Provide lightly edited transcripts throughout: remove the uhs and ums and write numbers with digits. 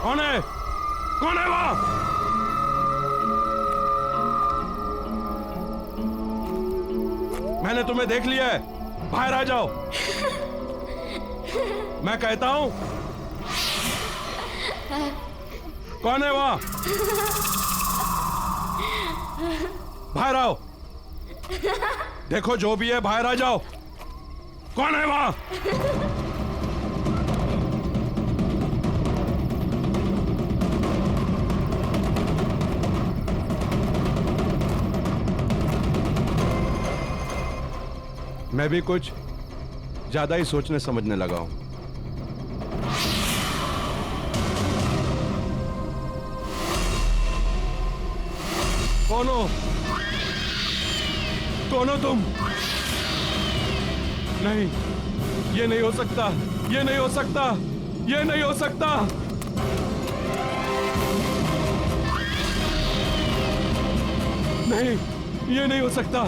कौन है? कौन है वहां? मैंने तुम्हें देख लिया है, बाहर आ जाओ। मैं कहता हूं, कौन है वहां? बाहर आओ। देखो जो भी है बाहर आ जाओ। कौन है वहां? मैं भी कुछ ज्यादा ही सोचने समझने लगा हूं। कौन हो? कौन हो तुम? नहीं, ये नहीं हो सकता, ये नहीं हो सकता, ये नहीं हो सकता। नहीं, ये नहीं हो सकता।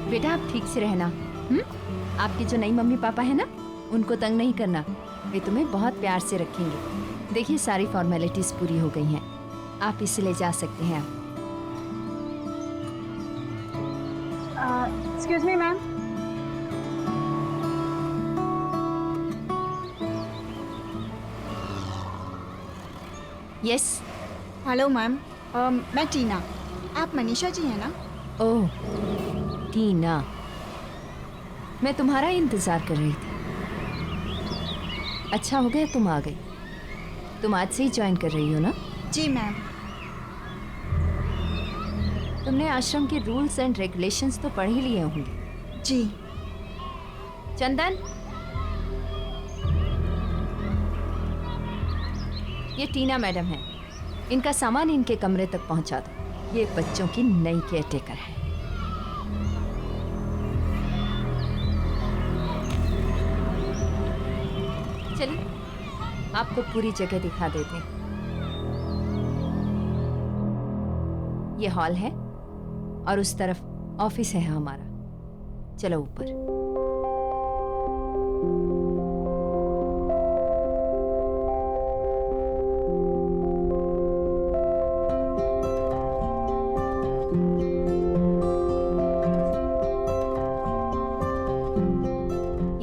बेटा आप ठीक से रहना। आपकी जो नई मम्मी पापा है ना, उनको तंग नहीं करना, वे तुम्हें बहुत प्यार से रखेंगे। देखिए सारी फॉर्मेलिटीज पूरी हो गई हैं, आप इसे ले जा सकते हैं। Excuse me ma'am. Yes. Hello ma'am, मैं टीना। आप मनीषा जी हैं ना? ओह टीना, मैं तुम्हारा इंतजार कर रही थी। अच्छा हो गया तुम आ गई। तुम आज से ही ज्वाइन कर रही हो ना? जी मैम। तुमने आश्रम के रूल्स एंड रेगुलेशंस तो पढ़ ही लिए होंगे। जी। चंदन, ये टीना मैडम है, इनका सामान इनके कमरे तक पहुंचा दो। ये बच्चों की नई केयरटेकर है। चलिए आपको पूरी जगह दिखा देते हैं। ये हॉल है और उस तरफ ऑफिस है हमारा। चलो ऊपर।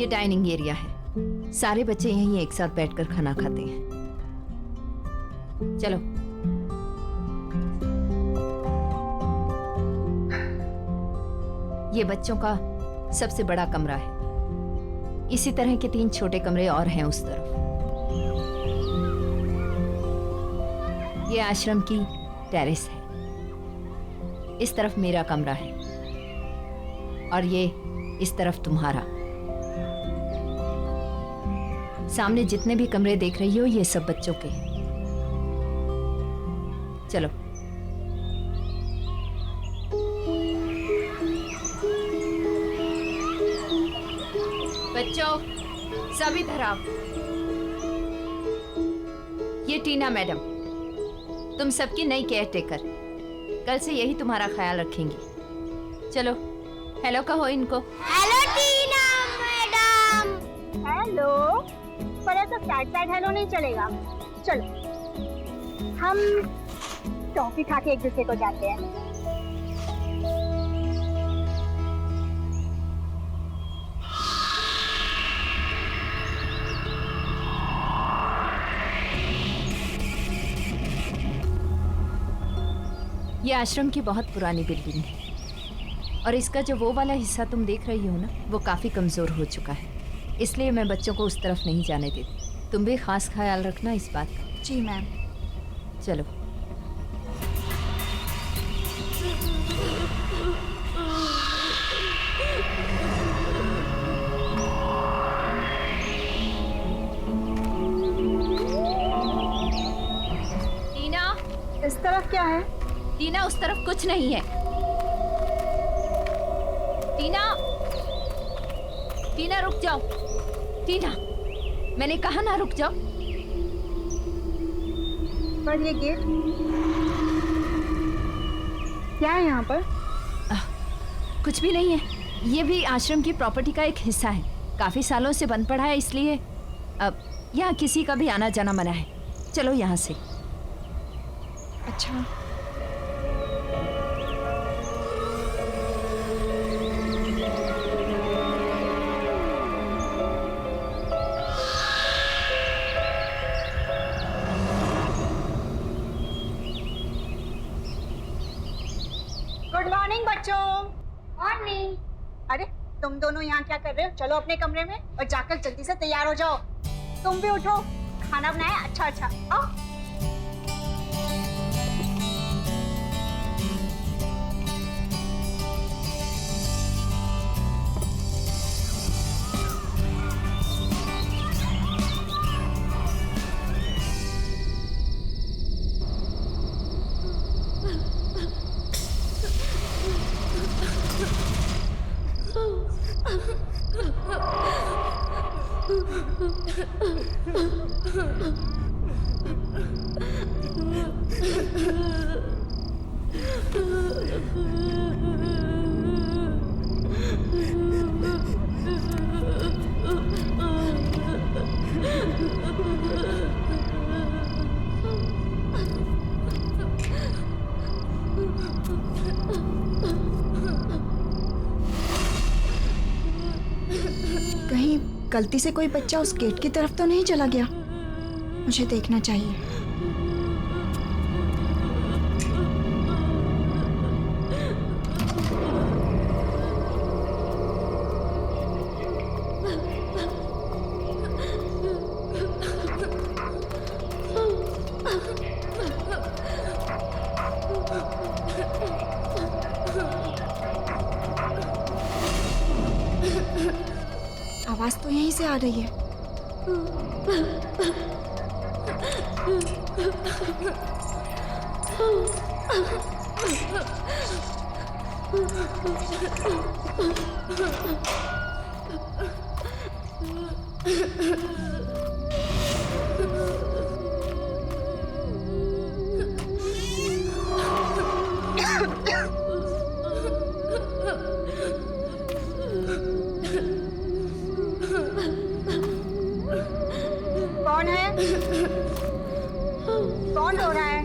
ये डाइनिंग एरिया है, सारे बच्चे यहीं एक साथ बैठकर खाना खाते हैं। चलो। ये बच्चों का सबसे बड़ा कमरा है। इसी तरह के 3 छोटे कमरे और हैं उस तरफ। ये आश्रम की टेरेस है। इस तरफ मेरा कमरा है और ये इस तरफ तुम्हारा। सामने जितने भी कमरे देख रही हो ये सब बच्चों के हैं। चलो। बच्चों सब इधर आओ। ये टीना मैडम, तुम सबकी नई केयरटेकर। कल से यही तुम्हारा ख्याल रखेंगी। चलो हेलो कहो इनको। हेलो टीना मैडम। हेलो, पर तो सैड सैड हेलो नहीं चलेगा। चलो हम टॉफी खा के एक दूसरे को जाते हैं। ये आश्रम की बहुत पुरानी बिल्डिंग है और इसका जो वो वाला हिस्सा तुम देख रही हो ना, वो काफ़ी कमज़ोर हो चुका है, इसलिए मैं बच्चों को उस तरफ नहीं जाने देती। तुम भी खास ख्याल रखना इस बात का। जी मैम। चलो। टीना, इस तरफ क्या है? टीना उस तरफ कुछ नहीं है। टीना, टीना रुक जाओ। टीना, मैंने कहा ना रुक जाओ। पर ये गेट क्या है यहाँ पर? कुछ भी नहीं है, ये भी आश्रम की प्रॉपर्टी का एक हिस्सा है। काफी सालों से बंद पड़ा है, इसलिए अब यहाँ किसी का भी आना जाना मना है। चलो यहाँ से। अच्छा। गुड मॉर्निंग बच्चों। मॉर्निंग। अरे तुम दोनों यहाँ क्या कर रहे हो? चलो अपने कमरे में और जाकर जल्दी से तैयार हो जाओ। तुम भी उठो, खाना बनाया। अच्छा अच्छा आओ। कहीं गलती से कोई बच्चा उस गेट की तरफ तो नहीं चला गया? मुझे देखना चाहिए। आवाज तो यहीं से आ रही है। कौन है? कौन रो रहा है?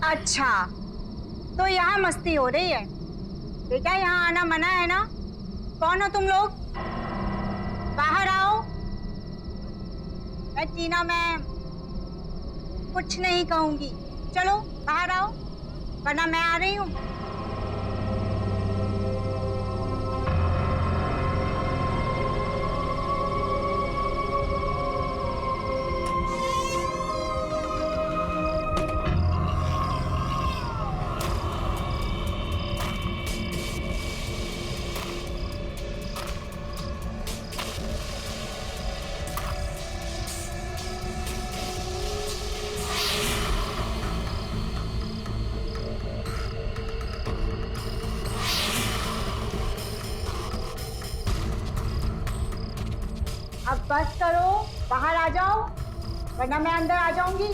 अच्छा, तो यहाँ मस्ती हो रही है। बेटा यहाँ आना मना है ना? कौन हो तुम लोग? बाहर आओ। मैं टीना मैम कुछ नहीं कहूंगी। चलो बाहर आओ, वरना मैं आ रही हूँ। अब बस करो, बाहर आ जाओ, वरना मैं अंदर आ जाऊंगी।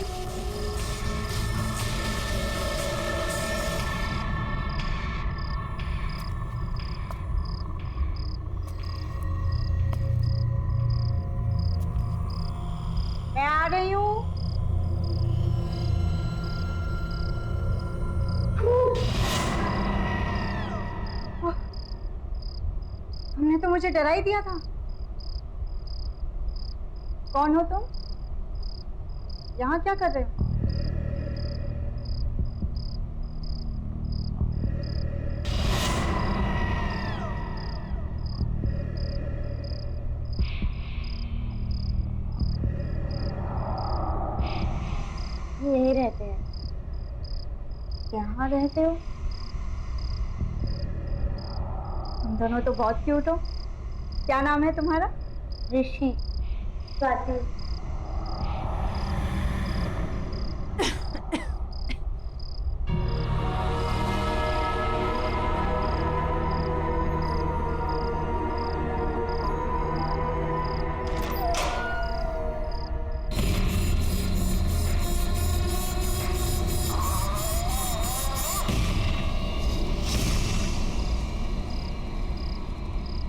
मैं आ रही हूँ। तुमने तो मुझे डरा ही दिया था। कौन हो तुम? यहाँ क्या कर रहे हो? यही रहते हैं। यहाँ रहते हो? तुम दोनों तो बहुत क्यूट हो। क्या नाम है तुम्हारा? ऋषि। स्वाति।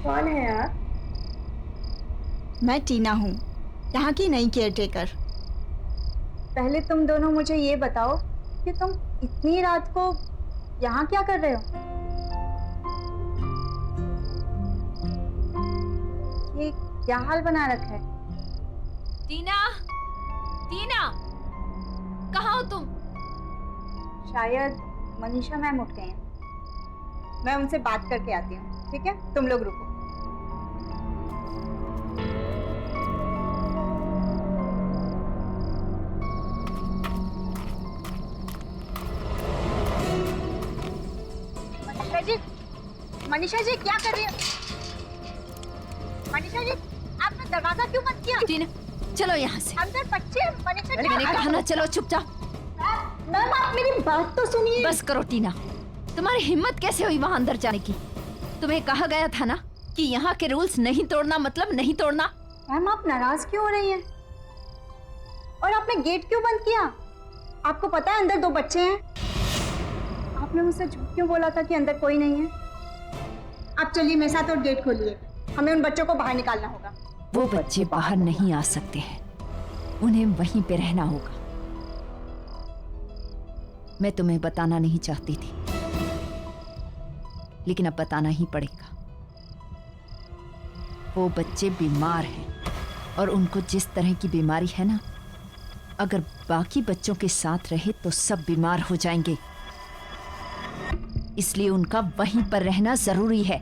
कौन है आप? मैं टीना हूँ, यहाँ की नई केयरटेकर। पहले तुम दोनों मुझे ये बताओ कि तुम इतनी रात को यहाँ क्या कर रहे हो? ये क्या हाल बना रखा है? टीना, टीना, कहाँ हो तुम? शायद मनीषा मैम उठ गई हैं। मैं उनसे बात करके आती हूँ, ठीक है? तुम लोग रुको। मनीषा जी क्या कर रही है? मनीषा जी आपने दरवाजा क्यों बंद किया? टीना, चलो यहाँ से। अंदर बच्चे हैं। मनीषा जी मैंने कहा ना, चलो चुपचाप। मैम आप मेरी बात तो सुनिए। बस करो टीना, तुम्हारी हिम्मत कैसे हुई वहां अंदर जाने की? तुम्हें कहा गया था ना कि यहाँ के रूल्स नहीं तोड़ना मतलब नहीं तोड़ना। मैम आप नाराज क्यों हो रही हैं? और आपने गेट क्यों बंद किया? आपको पता है अंदर 2 बच्चे हैं। आपने मुझसे झूठ क्यों बोला था कि अंदर कोई नहीं है? आप चलिए मेरे साथ और गेट खोलिए। हमें उन बच्चों को बाहर निकालना होगा। वो बच्चे बाहर नहीं आ सकते हैं, उन्हें वहीं पे रहना होगा। मैं तुम्हें बताना नहीं चाहती थी, लेकिन अब बताना ही पड़ेगा। वो बच्चे बीमार हैं और उनको जिस तरह की बीमारी है ना, अगर बाकी बच्चों के साथ रहे तो सब बीमार हो जाएंगे। इसलिए उनका वहीं पर रहना जरूरी है।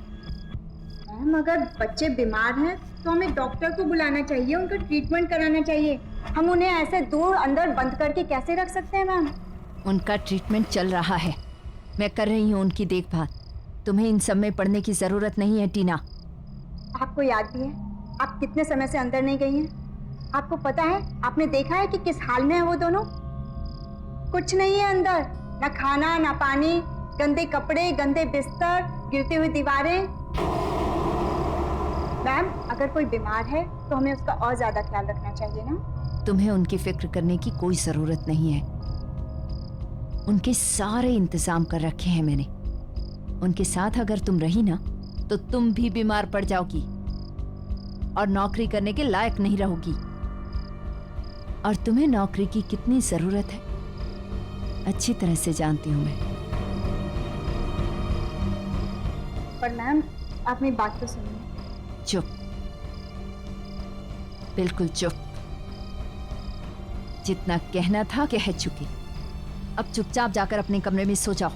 मैम अगर बच्चे बीमार हैं तो हमें डॉक्टर को बुलाना चाहिए, उनका ट्रीटमेंट कराना चाहिए। हम उन्हें ऐसे दूर अंदर बंद करके कैसे रख सकते हैं मैम? उनका ट्रीटमेंट चल रहा है, मैं कर रही हूँ उनकी देखभाल। तुम्हें इन सब में पड़ने की जरूरत नहीं है टीना। आपको याद भी है आप कितने समय से अंदर नहीं गई हैं? आपको पता है, आपने देखा है कि किस हाल में है वो दोनों? कुछ नहीं है अंदर, ना खाना ना पानी, गंदे कपड़े, गंदे बिस्तर, गिरती हुई दीवारें। मैम अगर कोई बीमार है तो हमें उसका और ज्यादा ख्याल रखना चाहिए ना? तुम्हें उनकी फिक्र करने की कोई जरूरत नहीं है। उनके सारे इंतजाम कर रखे हैं मैंने। उनके साथ अगर तुम रही ना तो तुम भी बीमार पड़ जाओगी और नौकरी करने के लायक नहीं रहोगी। और तुम्हें नौकरी की कितनी जरूरत है अच्छी तरह से जानती हूं मैं। पर मैम आप मेरी बात तो सुनिए। चुप, बिल्कुल चुप। जितना कहना था कह चुकी। अब चुपचाप जाकर अपने कमरे में सो जाओ।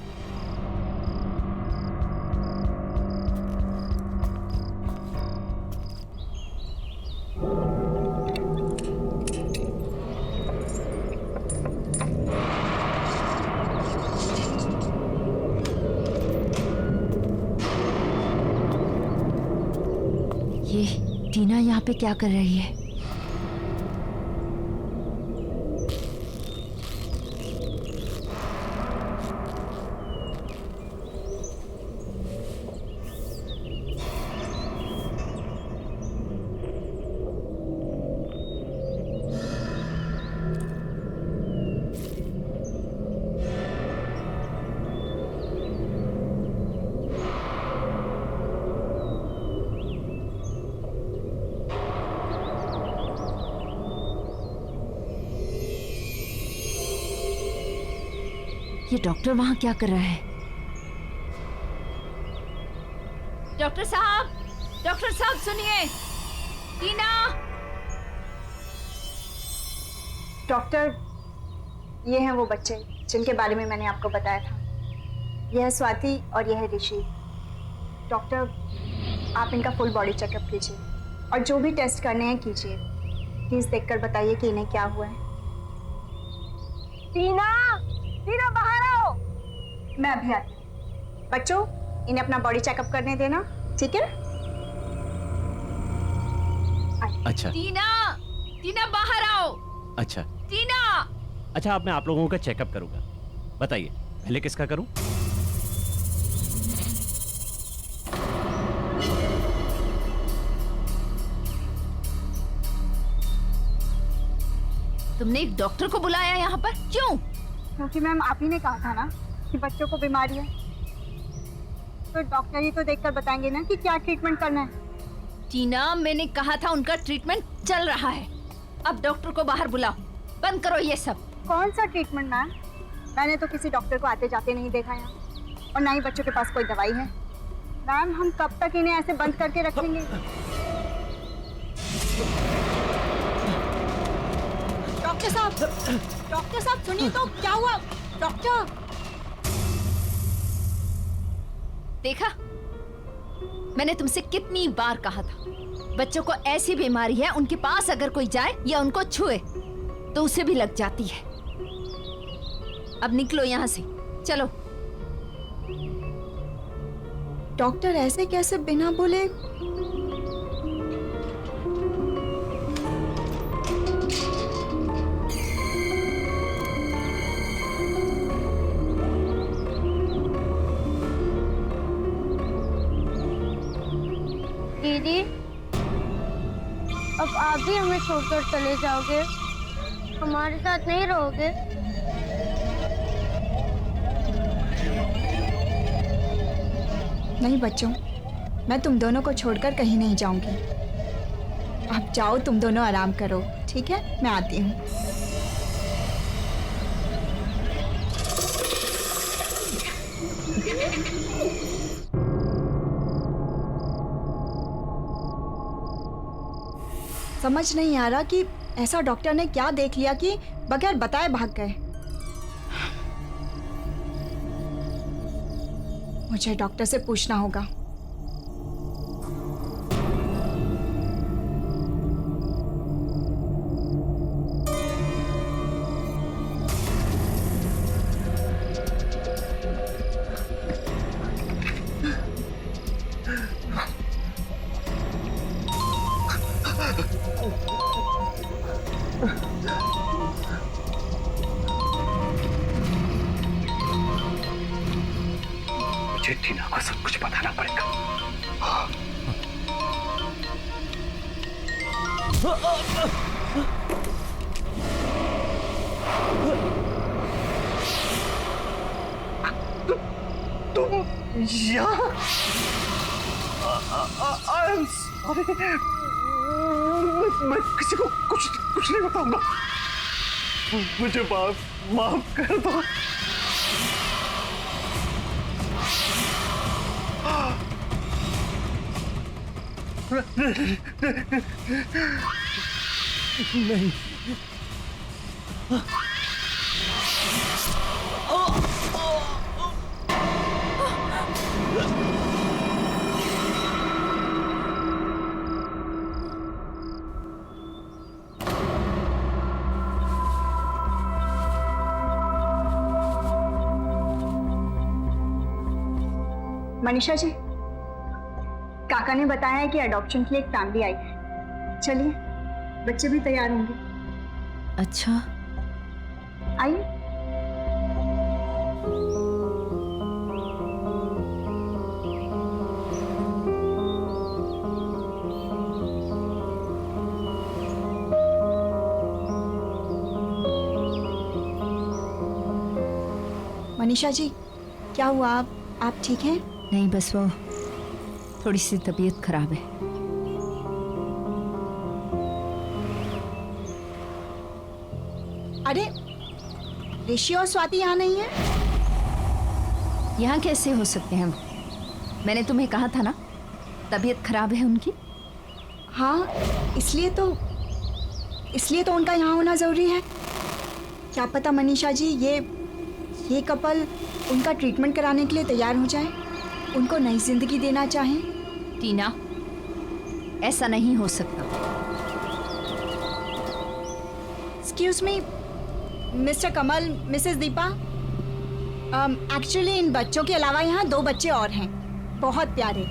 ये टीना यहाँ पे क्या कर रही है? ये डॉक्टर वहां क्या कर रहा है? डॉक्टर साहब सुनिए। टीना। डॉक्टर, ये हैं वो बच्चे जिनके बारे में मैंने आपको बताया था। यह है स्वाति और यह है ऋषि। डॉक्टर, आप इनका फुल बॉडी चेकअप कीजिए और जो भी टेस्ट करने हैं कीजिए। प्लीज देखकर बताइए कि इन्हें क्या हुआ है। टीना बाहर आओ। मैं अभी आती हूँ। बच्चों, इन्हें अपना बॉडी चेकअप करने देना, ठीक है? अच्छा टीना बाहर आओ। अच्छा टीना। अच्छा, अब मैं आप लोगों का चेकअप करूंगा। बताइए पहले किसका करूं? तुमने एक डॉक्टर को बुलाया यहाँ पर, क्यों? क्योंकि मैम आप ही ने कहा था ना कि बच्चों को बीमारी है, तो डॉक्टर ही तो देखकर बताएंगे ना कि क्या ट्रीटमेंट करना है। टीना, मैंने कहा था उनका ट्रीटमेंट चल रहा है। अब डॉक्टर को बाहर बुलाओ, बंद करो ये सब। कौन सा ट्रीटमेंट मैम? मैंने तो किसी डॉक्टर को आते जाते नहीं देखा यहाँ, और ना ही बच्चों के पास कोई दवाई है। मैम, हम कब तक इन्हें ऐसे बंद करके रखेंगे? डॉक्टर साहब सुनिए तो, क्या हुआ? डॉक्टर, देखा, मैंने तुमसे कितनी बार कहा था, बच्चों को ऐसी बीमारी है, उनके पास अगर कोई जाए या उनको छुए तो उसे भी लग जाती है। अब निकलो यहाँ से, चलो। डॉक्टर ऐसे कैसे बिना बोले? दीदी, अब आप भी हमें छोड़कर चले जाओगे? हमारे साथ नहीं रहोगे? नहीं बच्चों, मैं तुम दोनों को छोड़कर कहीं नहीं जाऊंगी। आप जाओ, तुम दोनों आराम करो, ठीक है? मैं आती हूँ। समझ नहीं आ रहा कि ऐसा डॉक्टर ने क्या देख लिया कि बगैर बताए भाग गए। मुझे डॉक्टर से पूछना होगा। मुझे टीना को सब कुछ बताना पड़ेगा। तुम यहाँ? मैं किसी को कुछ नहीं बताऊंगा। मुझे माफ कर दो। नहीं। मनीषा जी, काका ने बताया है कि अडॉप्शन की एक फैमिली आई है। चलिए, बच्चे भी तैयार होंगे। अच्छा, आइए। मनीषा जी, क्या हुआ? आप ठीक हैं? नहीं, बस वो थोड़ी सी तबीयत खराब है। अरे, ऋषि और स्वाति यहाँ नहीं है? यहाँ कैसे हो सकते हैं हम? मैंने तुम्हें कहा था ना, तबीयत खराब है उनकी। हाँ, इसलिए तो उनका यहाँ होना ज़रूरी है। क्या पता मनीषा जी, ये कपल उनका ट्रीटमेंट कराने के लिए तैयार हो जाए, उनको नई जिंदगी देना चाहें। टीना, ऐसा नहीं हो सकता। Excuse me mister Kamal, Mrs Deepa, actually in बच्चों के अलावा यहाँ 2 बच्चे और हैं, बहुत प्यारे।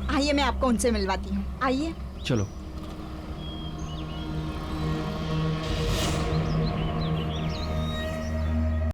आइए मैं आपको उनसे मिलवाती हूँ, आइए। चलो।